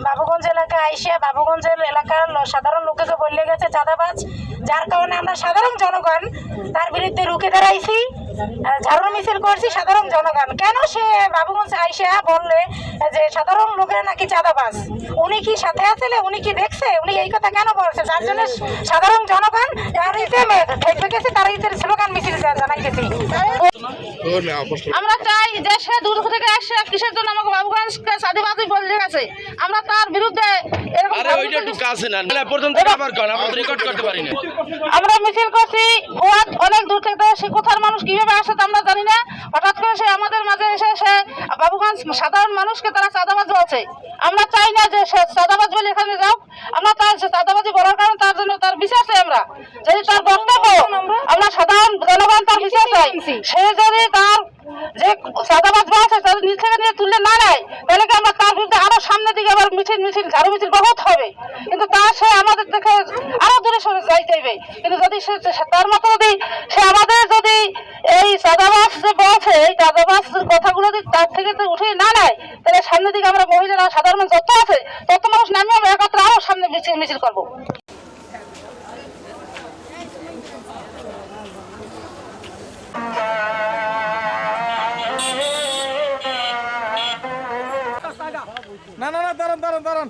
বাবুগঞ্জ এলাকায় আইসে বাবুগঞ্জের এলাকার সাধারণ লোককে বললে গেছে চাঁদাবাজ, যার কারণে আমরা সাধারণ জনগণ তার বিরুদ্ধে রুখে দাঁড়াইছি, ঝাড়ু মিছিল করছি। সাধারণ জনগণ কেন সে বাবুগঞ্জ আইসা বললে যে সাধারণ লোকেরা নাকি চাঁদাবাজ? উনি কি সাথে আসলে? উনি কি দেখছে? উনি এই কথা কেন বলছে? যার জন্য সাধারণ জনগণ ঠেকবে গেছে, তার ঈদের স্লোগান মিছিল জানাইতেছি। আমরা চাই যে সে দূর থেকে আসে কিসের জন্য আমাকে বাবুগঞ্জকে চাঁদাবাজি বলে গেছে, আমরা তার বিরুদ্ধে আমরা মিছিল করছি। অনেক দূর থেকে সে কোথার মানুষ কিভাবে আসে আমরা জানি না, হঠাৎ করে সে আমাদের মাঝে এসে সে বাবুগঞ্জ সাধারণ মানুষকে তারা চাঁদাবাজ বলছে। আমরা চাই না যে সে চাঁদাবাজ বলে এখানে যাও, আমরা তার চাঁদাবাজি বলার কারণে তার জন্য তার বিচার চাই। আমরা যদি তার বক্তব্য আমরা সাধারণ জনগণ তার বিচার চাই। সে যদি তার যে চাঁদাবাজ বলছে তাদের নিজ থেকে নিয়ে তুললে না নেয়, তাহলে কি আমরা তার বিরুদ্ধে আরো সামনের দিকে আবার মিছিল ঝাড়ু মিছিল বহুত হবে, কিন্তু তার সে আমাদের থেকে আরো দূরে সরে যাইতে হবে। কিন্তু যদি সে তার মতো যদি সে আমাদের যদি এই চাঁদাবাজ যে বলছে এই চাঁদাবাজ কথাগুলো যদি তার থেকে উঠে না নেয়, তাহলে সামনের দিকে আমরা মহিলারা সাধারণ যত আছে তত মানুষ নামিয়ে আমরা একত্রে আরো সামনে মিছিল করবো। না দাঁড়ান